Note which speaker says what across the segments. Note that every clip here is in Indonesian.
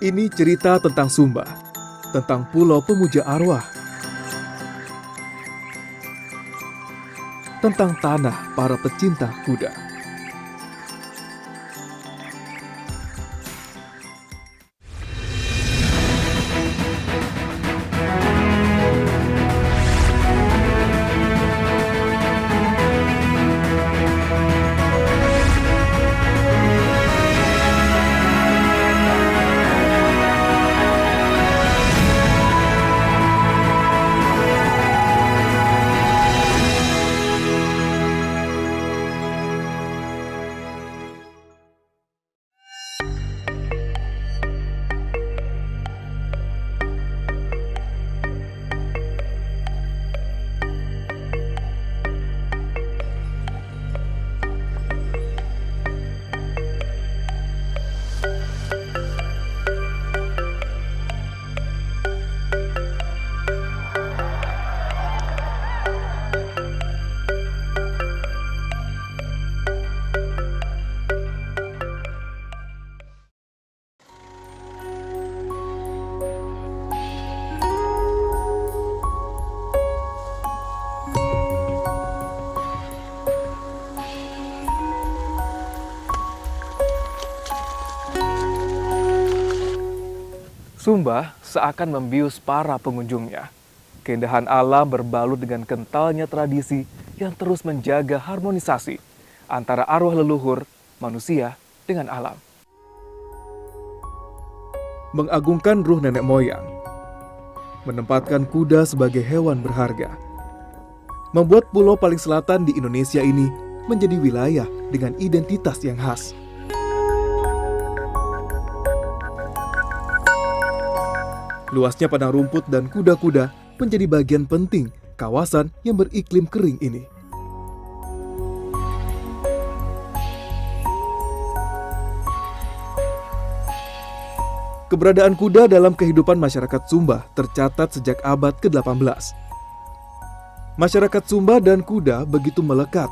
Speaker 1: Ini cerita tentang Sumba, tentang pulau pemuja arwah, tentang tanah para pecinta kuda. Sumba seakan membius para pengunjungnya. Keindahan alam berbalut dengan kentalnya tradisi yang terus menjaga harmonisasi antara arwah leluhur, manusia, dengan alam. Mengagungkan ruh nenek moyang, menempatkan kuda sebagai hewan berharga, membuat pulau paling selatan di Indonesia ini menjadi wilayah dengan identitas yang khas. Luasnya padang rumput dan kuda-kuda menjadi bagian penting kawasan yang beriklim kering ini. Keberadaan kuda dalam kehidupan masyarakat Sumba tercatat sejak abad ke-18. Masyarakat Sumba dan kuda begitu melekat,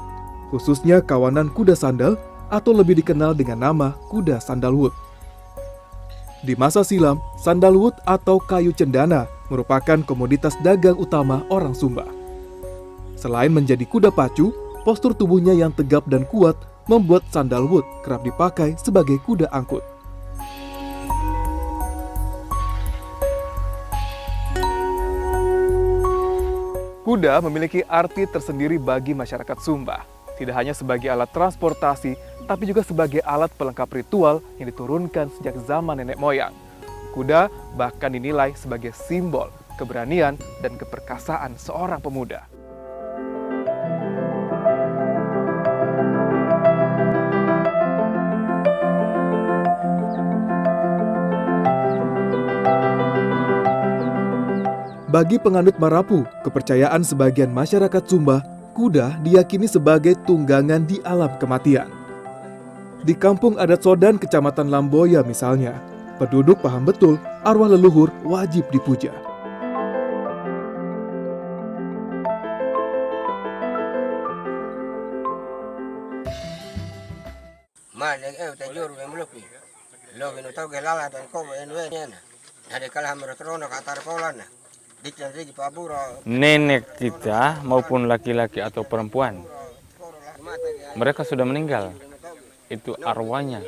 Speaker 1: khususnya kawanan kuda sandal atau lebih dikenal dengan nama kuda sandalwood. Di masa silam, sandalwood atau kayu cendana merupakan komoditas dagang utama orang Sumba. Selain menjadi kuda pacu, postur tubuhnya yang tegap dan kuat membuat sandalwood kerap dipakai sebagai kuda angkut. Kuda memiliki arti tersendiri bagi masyarakat Sumba. Tidak hanya sebagai alat transportasi, tapi juga sebagai alat pelengkap ritual yang diturunkan sejak zaman nenek moyang. Kuda bahkan dinilai sebagai simbol keberanian dan keperkasaan seorang pemuda. Bagi penganut Marapu, kepercayaan sebagian masyarakat Sumba, kuda diyakini sebagai tunggangan di alam kematian. Di kampung adat Sodan, Kecamatan Lamboya misalnya, penduduk paham betul arwah leluhur wajib dipuja.
Speaker 2: Nenek kita maupun laki-laki atau perempuan, mereka sudah meninggal. Itu arwahnya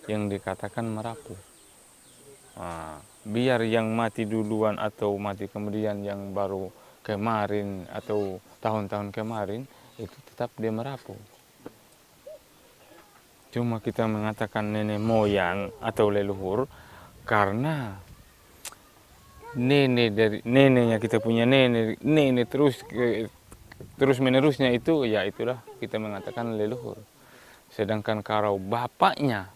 Speaker 2: yang dikatakan Marapu. Biar yang mati duluan atau mati kemudian yang baru kemarin atau tahun-tahun kemarin, itu tetap dia Marapu. Cuma kita mengatakan nenek moyang atau leluhur karena neneknya kita punya nenek terus menerusnya itu, ya itulah kita mengatakan leluhur. Sedangkan kalau bapaknya,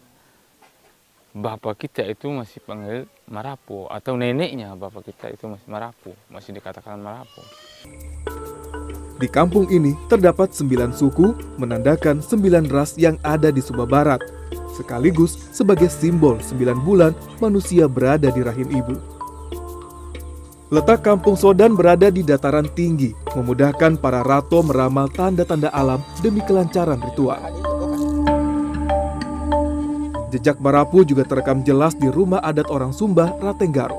Speaker 2: bapak kita itu masih panggil Marapu, atau neneknya bapak kita itu masih Marapu, masih dikatakan Marapu.
Speaker 1: Di kampung ini terdapat 9 suku menandakan 9 ras yang ada di Sumba Barat, sekaligus sebagai simbol 9 bulan manusia berada di rahim ibu. Letak Kampung Sodan berada di dataran tinggi, memudahkan para rato meramal tanda-tanda alam demi kelancaran ritual. Jejak Marapu juga terekam jelas di rumah adat orang Sumba, Ratenggaro.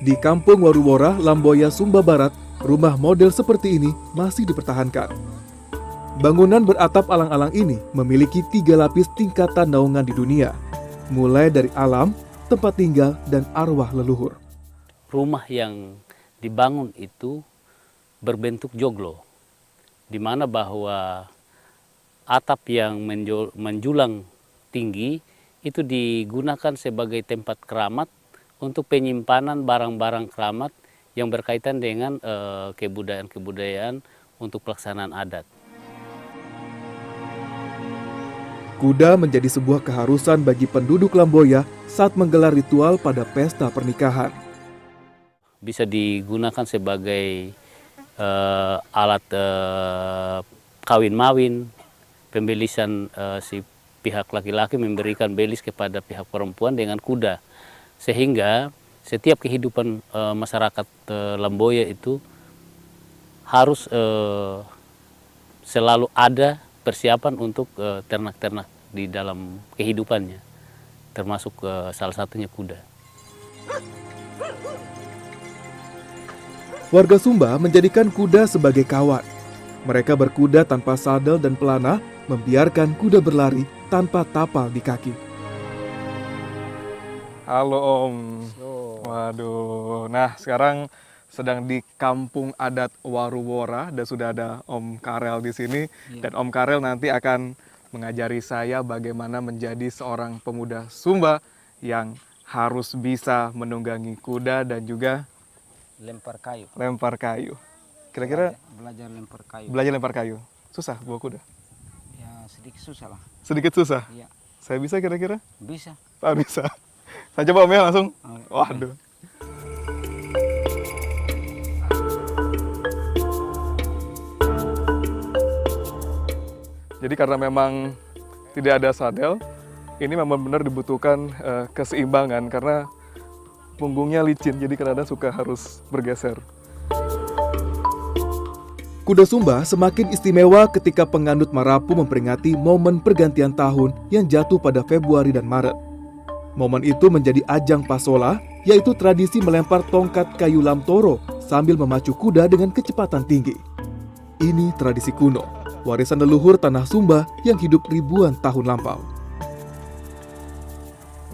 Speaker 1: Di Kampung Waruwora, Lamboya, Sumba Barat, rumah model seperti ini masih dipertahankan. Bangunan beratap alang-alang ini memiliki 3 lapis tingkatan naungan di dunia, mulai dari alam, tempat tinggal, dan arwah leluhur.
Speaker 3: Rumah yang dibangun itu berbentuk joglo, di mana bahwa atap yang menjulang tinggi itu digunakan sebagai tempat keramat untuk penyimpanan barang-barang keramat yang berkaitan dengan kebudayaan-kebudayaan untuk pelaksanaan adat.
Speaker 1: Kuda menjadi sebuah keharusan bagi penduduk Lamboya saat menggelar ritual pada pesta pernikahan.
Speaker 3: Bisa digunakan sebagai alat kawin-mawin, pembelisan si pihak laki-laki memberikan belis kepada pihak perempuan dengan kuda. Sehingga setiap kehidupan masyarakat Lamboya itu harus selalu ada persiapan untuk ternak-ternak di dalam kehidupannya, termasuk salah satunya kuda.
Speaker 1: Warga Sumba menjadikan kuda sebagai kawan. Mereka berkuda tanpa sadel dan pelana, membiarkan kuda berlari tanpa tapal di kaki.
Speaker 4: Halo Om. Waduh. Nah, sekarang sedang di Kampung Adat Waruwora dan sudah ada Om Karel di sini. Dan Om Karel nanti akan mengajari saya bagaimana menjadi seorang pemuda Sumba yang harus bisa menunggangi kuda dan juga
Speaker 5: lempar kayu.
Speaker 4: lempar kayu. Kira-kira
Speaker 5: Belajar lempar kayu.
Speaker 4: belajar lempar kayu. Susah bawa kuda?
Speaker 5: Ya sedikit susah lah.
Speaker 4: Sedikit susah?
Speaker 5: Iya.
Speaker 4: Saya bisa kira-kira?
Speaker 5: Bisa.
Speaker 4: Tak bisa. Saya coba Om ya langsung.
Speaker 5: Oh,
Speaker 4: Waduh. Jadi karena memang tidak ada sadel, ini memang benar dibutuhkan keseimbangan karena punggungnya licin, jadi kadang-kadang suka harus bergeser.
Speaker 1: Kuda Sumba semakin istimewa ketika penganut Marapu memperingati momen pergantian tahun yang jatuh pada Februari dan Maret. Momen itu menjadi ajang pasola, yaitu tradisi melempar tongkat kayu lamtoro sambil memacu kuda dengan kecepatan tinggi. Ini tradisi kuno, warisan leluhur tanah Sumba yang hidup ribuan tahun lampau.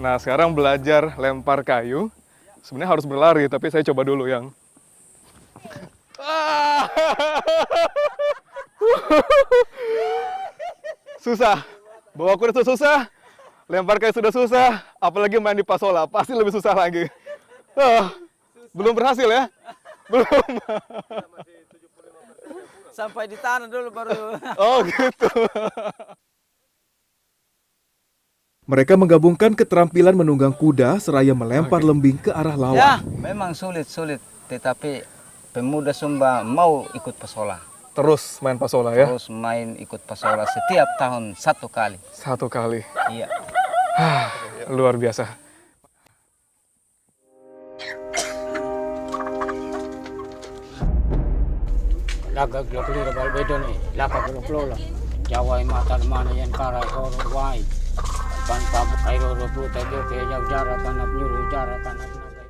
Speaker 4: Nah, sekarang belajar lempar kayu. Sebenarnya harus berlari, tapi saya coba dulu yang... Susah. Bawa kuda sudah susah, lempar kayu sudah susah, apalagi main di pasola, pasti lebih susah lagi. Belum berhasil ya? Belum.
Speaker 5: Sampai di tanah dulu baru.
Speaker 4: Oh gitu.
Speaker 1: Mereka menggabungkan keterampilan menunggang kuda seraya melempar lembing ke arah lawan.
Speaker 5: Ya, memang sulit, tetapi pemuda Sumba mau ikut pasola.
Speaker 4: Terus main pasola ya?
Speaker 5: Terus main ikut pasola setiap tahun 1 kali.
Speaker 4: 1 kali.
Speaker 5: Iya.
Speaker 4: Luar biasa.
Speaker 6: Laga glokli rabal bedo ni laka gloklola Jawa mata mana yang kara koro wai ban pabu airo robu tege ke jauh jarak tanah nyuru jarak tanah nagai.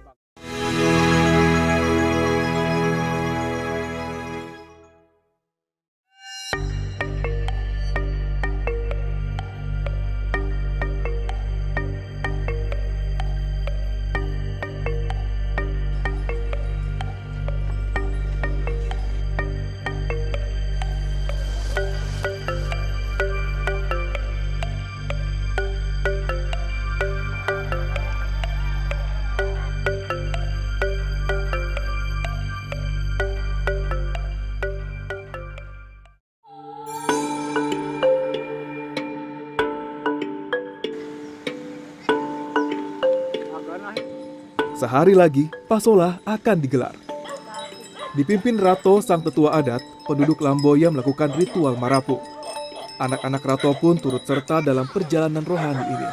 Speaker 1: Sehari lagi, pasola akan digelar. Dipimpin Rato, sang tetua adat, penduduk Lamboya melakukan ritual Marapu. Anak-anak Rato pun turut serta dalam perjalanan rohani ini.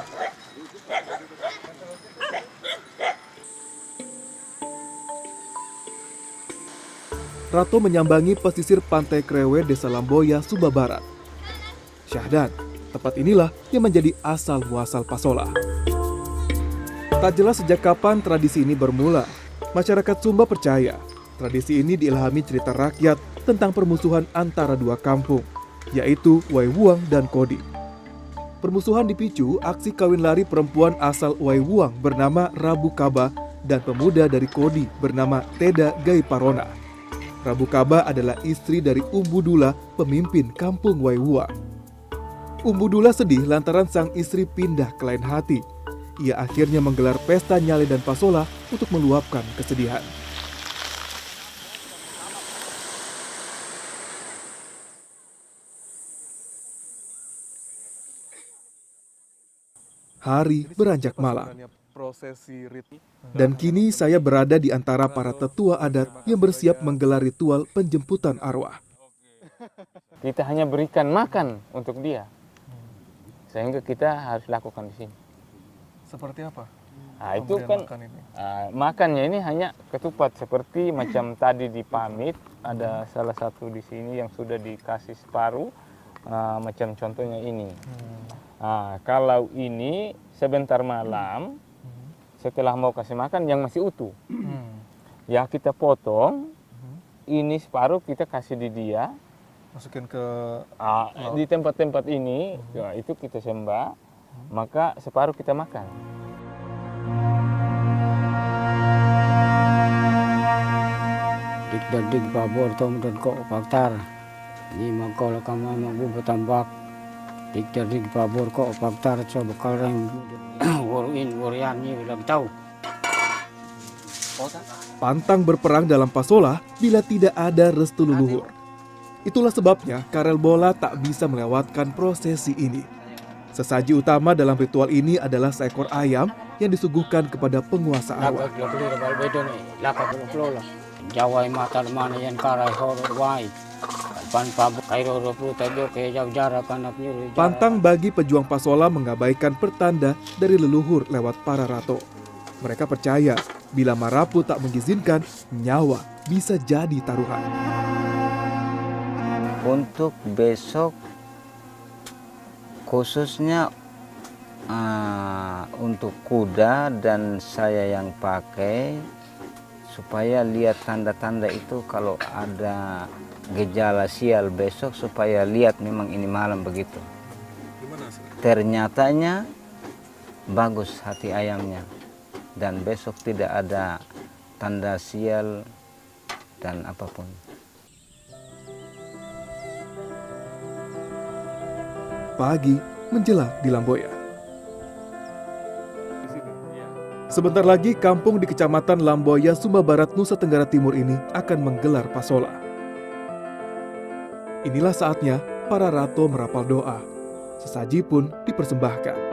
Speaker 1: Rato menyambangi pesisir Pantai Krewe, Desa Lamboya, Sumba Barat. Syahdan, tempat inilah yang menjadi asal-muasal Pasola. Tak jelas sejak kapan tradisi ini bermula. Masyarakat Sumba percaya tradisi ini diilhami cerita rakyat tentang permusuhan antara dua kampung, yaitu Waiwuang dan Kodi. Permusuhan dipicu aksi kawin lari perempuan asal Waiwuang bernama Rabu Kaba dan pemuda dari Kodi bernama Teda Gaiparona. Rabu Kaba adalah istri dari Umbu Dula, pemimpin kampung Waiwuang. Umbu Dula sedih lantaran sang istri pindah ke lain hati. Ia akhirnya menggelar pesta nyale dan pasola untuk meluapkan kesedihan. Hari beranjak malam.
Speaker 4: Prosesi rit.
Speaker 1: Dan kini saya berada di antara para tetua adat yang bersiap menggelar ritual penjemputan arwah.
Speaker 2: Kita hanya berikan makan untuk dia. Sehingga kita harus lakukan di sini.
Speaker 4: Seperti apa?
Speaker 2: Nah, itu
Speaker 4: Pemberian
Speaker 2: kan
Speaker 4: makan ini?
Speaker 2: makannya ini hanya ketupat seperti macam tadi di pamit, ada salah satu di sini yang sudah dikasih separuh, macam contohnya ini. Nah, kalau ini sebentar malam setelah mau kasih makan yang masih utuh, ya kita potong, ini separuh kita kasih di dia,
Speaker 4: Masukin ke
Speaker 2: di tempat-tempat ini, ya, itu kita sembah, maka separuh kita makan.
Speaker 6: Dik dan dik babor tom dan kok faktar. Ni magkol kama magbubutambak. Dik dan dik babor kok faktar so bakal reng waruin warian ni bilang tahu.
Speaker 1: Pantang berperang dalam Pasola bila tidak ada restu leluhur. Itulah sebabnya karel bola tak bisa melewatkan prosesi ini. Sesaji utama dalam ritual ini adalah seekor ayam yang disuguhkan kepada penguasa arwah.
Speaker 6: Laga globuli da balbedo ni laka globlola. Jawa mata mana yan karai horor wai. Pan pabu kairo ropu tagyo ke jauh jarak kanap nyuri.
Speaker 1: Pantang bagi pejuang Pasola mengabaikan pertanda dari leluhur lewat para rato. Mereka percaya bila Marapu tak mengizinkan, nyawa bisa jadi taruhan.
Speaker 5: Untuk besok khususnya untuk kuda dan saya yang pakai supaya lihat tanda-tanda itu kalau ada gejala sial besok supaya lihat memang ini malam begitu. Ternyatanya bagus hati ayamnya dan besok tidak ada tanda sial dan apapun.
Speaker 1: Pagi menjelang di Lamboya. Sebentar lagi kampung di Kecamatan Lamboya, Sumba Barat, Nusa Tenggara Timur ini akan menggelar Pasola. Inilah saatnya para rato merapal doa. Sesaji pun dipersembahkan.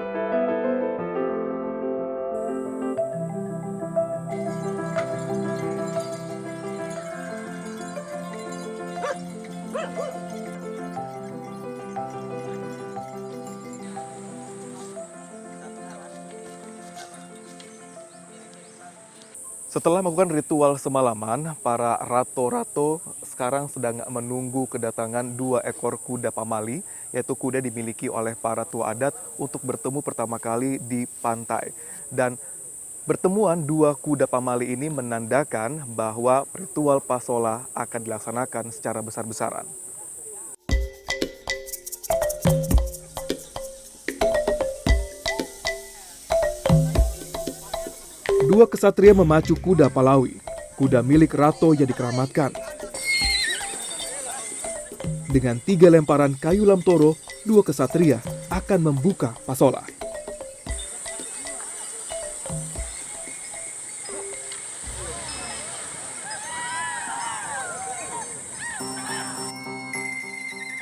Speaker 4: Setelah melakukan ritual semalaman, para rato-rato sekarang sedang menunggu kedatangan 2 ekor kuda pamali, yaitu kuda dimiliki oleh para tua adat untuk bertemu pertama kali di pantai. Dan pertemuan 2 kuda pamali ini menandakan bahwa ritual Pasola akan dilaksanakan secara besar-besaran.
Speaker 1: Dua kesatria memacu kuda Palawi, kuda milik Rato yang dikeramatkan. Dengan 3 lemparan kayu lamtoro, 2 kesatria akan membuka Pasola.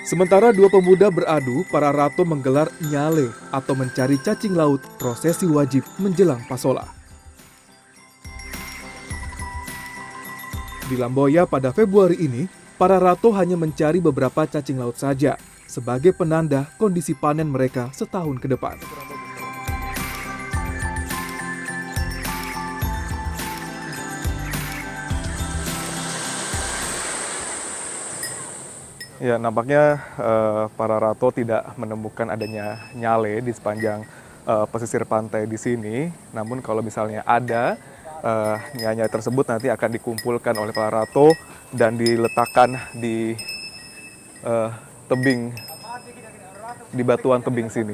Speaker 1: Sementara 2 pemuda beradu, para Rato menggelar nyale atau mencari cacing laut, prosesi wajib menjelang Pasola. Di Lamboya pada Februari ini, para rato hanya mencari beberapa cacing laut saja sebagai penanda kondisi panen mereka setahun ke depan.
Speaker 4: Ya, nampaknya para Rato tidak menemukan adanya nyale di sepanjang pesisir pantai di sini. Namun kalau misalnya ada nyale tersebut nanti akan dikumpulkan oleh para Rato dan diletakkan di tebing, di batuan tebing sini.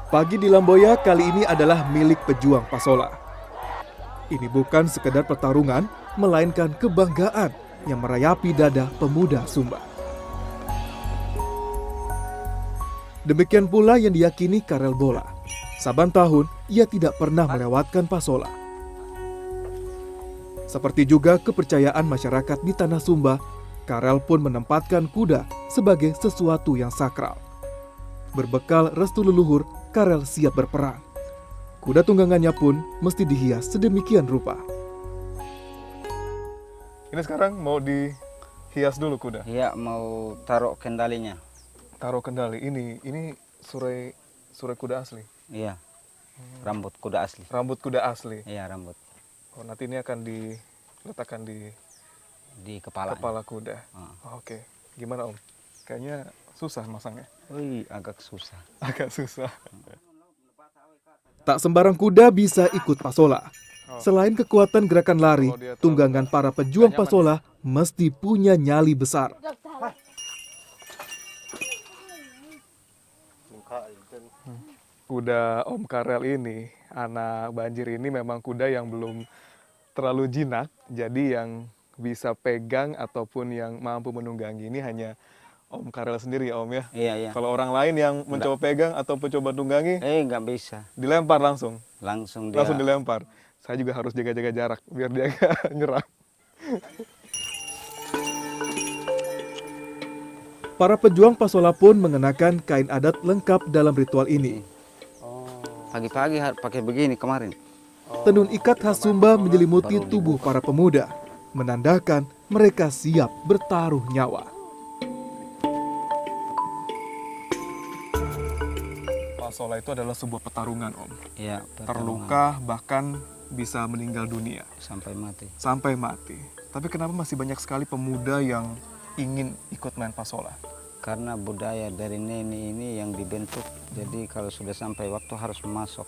Speaker 1: Pagi di Lamboya kali ini adalah milik pejuang Pasola. Ini bukan sekedar pertarungan, melainkan kebanggaan yang merayapi dada pemuda Sumba. Demikian pula yang diyakini Karel Bola. Saban tahun, ia tidak pernah melewatkan Pasola. Seperti juga kepercayaan masyarakat di Tanah Sumba, Karel pun menempatkan kuda sebagai sesuatu yang sakral. Berbekal restu leluhur, Karel siap berperang. Kuda tunggangannya pun mesti dihias sedemikian rupa.
Speaker 4: Ini sekarang mau dihias dulu kuda.
Speaker 5: Iya, mau taruh kendalinya.
Speaker 4: Taruh kendali. Ini surai kuda asli.
Speaker 5: Iya. Rambut kuda asli.
Speaker 4: Rambut kuda asli.
Speaker 5: Iya, rambut.
Speaker 4: Oh, nanti ini akan diletakkan di
Speaker 5: Kepala
Speaker 4: kuda. Oke. Gimana Om? Kayaknya susah masangnya.
Speaker 5: Wih, agak susah.
Speaker 4: Agak susah.
Speaker 1: Tak sembarang kuda bisa ikut Pasola. Selain kekuatan gerakan lari, tunggangan para pejuang Pasola mesti punya nyali besar.
Speaker 4: Kuda Om Karel ini, anak banjir ini memang kuda yang belum terlalu jinak. Jadi yang bisa pegang ataupun yang mampu menunggangi ini hanya Om Karel sendiri ya Om ya?
Speaker 5: Iya, iya.
Speaker 4: Kalau orang lain yang mencoba pegang atau mencoba tunggangi,
Speaker 5: Nggak bisa.
Speaker 4: dilempar langsung.
Speaker 5: Langsung
Speaker 4: Langsung dilempar. Saya juga harus jaga-jaga jarak biar dia nggak nyerang.
Speaker 1: Para pejuang Pasola pun mengenakan kain adat lengkap dalam ritual ini.
Speaker 5: Pagi-pagi pakai begini kemarin.
Speaker 1: Tenun ikat khas Sumba menyelimuti tubuh para pemuda, menandakan mereka siap bertaruh nyawa.
Speaker 4: Pasola itu adalah sebuah pertarungan Om.
Speaker 5: Iya.
Speaker 4: Terluka bahkan bisa meninggal dunia.
Speaker 5: Sampai mati.
Speaker 4: Sampai mati. Tapi kenapa masih banyak sekali pemuda yang ingin ikut main Pasola?
Speaker 5: Karena budaya dari nenek ini yang dibentuk. Jadi kalau sudah sampai waktu harus masuk.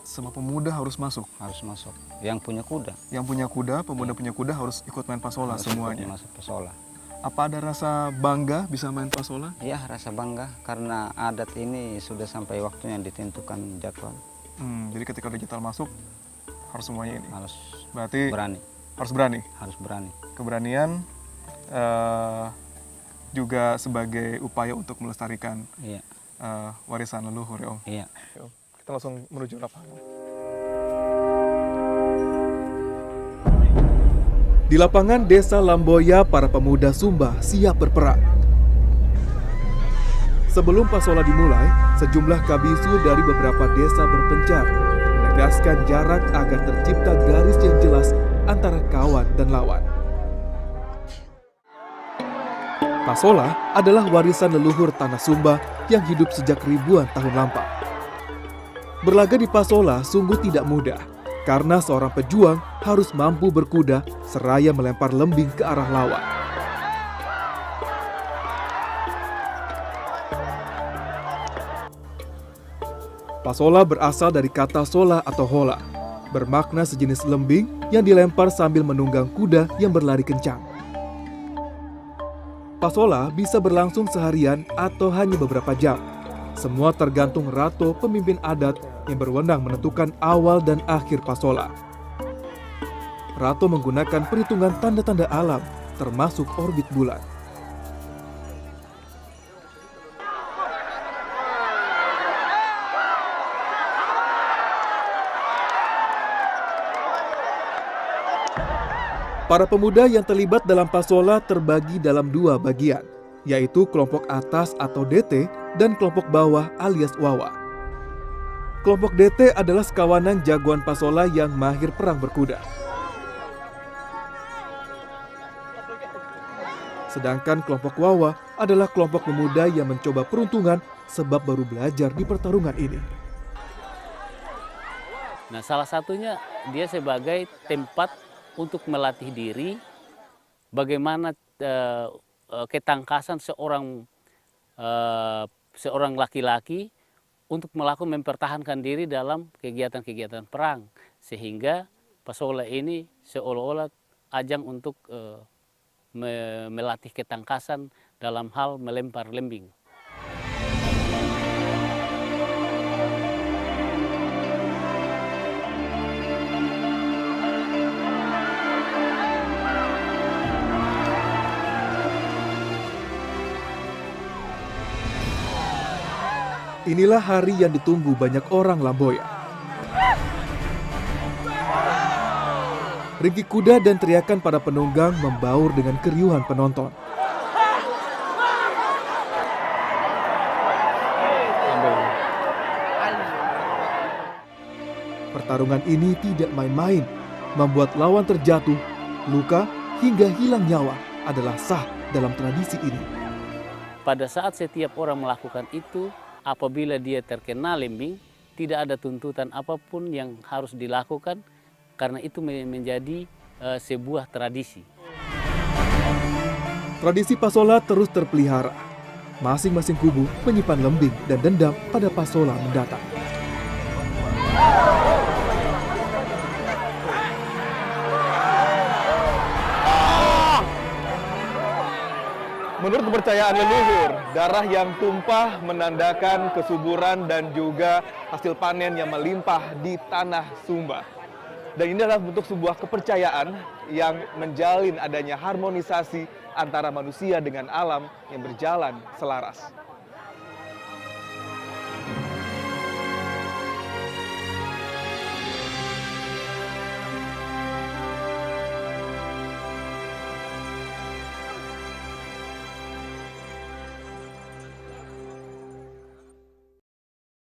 Speaker 4: Semua pemuda harus masuk.
Speaker 5: Harus masuk. Yang punya kuda.
Speaker 4: Yang punya kuda, pemuda punya kuda harus ikut main Pasola
Speaker 5: Harus
Speaker 4: semuanya.
Speaker 5: ikut masuk Pasola.
Speaker 4: Apa ada rasa bangga bisa main Pasola?
Speaker 5: Iya, rasa bangga karena adat ini sudah sampai waktunya ditentukan jadwal.
Speaker 4: Jadi ketika udah jadwal masuk harus semuanya ini.
Speaker 5: Harus
Speaker 4: Berarti
Speaker 5: berani.
Speaker 4: harus berani.
Speaker 5: Harus berani.
Speaker 4: Keberanian juga sebagai upaya untuk melestarikan
Speaker 5: Iya.
Speaker 4: warisan leluhur ya Om.
Speaker 5: Iya.
Speaker 4: Ya, Om. Kita langsung menuju lapangan.
Speaker 1: Di lapangan desa Lamboya, para pemuda Sumba siap berperang. Sebelum Pasola dimulai, sejumlah kabisu dari beberapa desa berpencar, menegaskan jarak agar tercipta garis yang jelas antara kawan dan lawan. Pasola adalah warisan leluhur Tanah Sumba yang hidup sejak ribuan tahun lampau. Berlaga di Pasola sungguh tidak mudah, karena seorang pejuang harus mampu berkuda seraya melempar lembing ke arah lawan. Pasola berasal dari kata sola atau hola, bermakna sejenis lembing yang dilempar sambil menunggang kuda yang berlari kencang. Pasola bisa berlangsung seharian atau hanya beberapa jam. Semua tergantung rato pemimpin adat yang berwenang menentukan awal dan akhir pasola. Rato menggunakan perhitungan tanda-tanda alam, termasuk orbit bulan. Para pemuda yang terlibat dalam pasola terbagi dalam dua bagian, yaitu kelompok atas atau DT dan kelompok bawah alias Wawa. Kelompok DT adalah sekawanan jagoan pasola yang mahir perang berkuda. Sedangkan kelompok Wawa adalah kelompok pemuda yang mencoba peruntungan sebab baru belajar di pertarungan ini.
Speaker 3: Nah, salah satunya dia sebagai tempat untuk melatih diri bagaimana ketangkasan seorang laki-laki untuk mempertahankan diri dalam kegiatan-kegiatan perang, sehingga pasola ini seolah-olah ajang untuk melatih ketangkasan dalam hal melempar lembing.
Speaker 1: Inilah hari yang ditunggu banyak orang Lamboya. Ringkih kuda dan teriakan para penunggang membaur dengan keriuhan penonton. Pertarungan ini tidak main-main, membuat lawan terjatuh, luka, hingga hilang nyawa adalah sah dalam tradisi ini.
Speaker 3: Pada saat setiap orang melakukan itu, apabila dia terkena lembing, tidak ada tuntutan apapun yang harus dilakukan, karena itu menjadi sebuah tradisi.
Speaker 1: Tradisi pasola terus terpelihara. Masing-masing kubu menyimpan lembing dan dendam pada pasola mendatang.
Speaker 4: Menurut kepercayaan leluhur, darah yang tumpah menandakan kesuburan dan juga hasil panen yang melimpah di tanah Sumba. Dan ini adalah bentuk sebuah kepercayaan yang menjalin adanya harmonisasi antara manusia dengan alam yang berjalan selaras.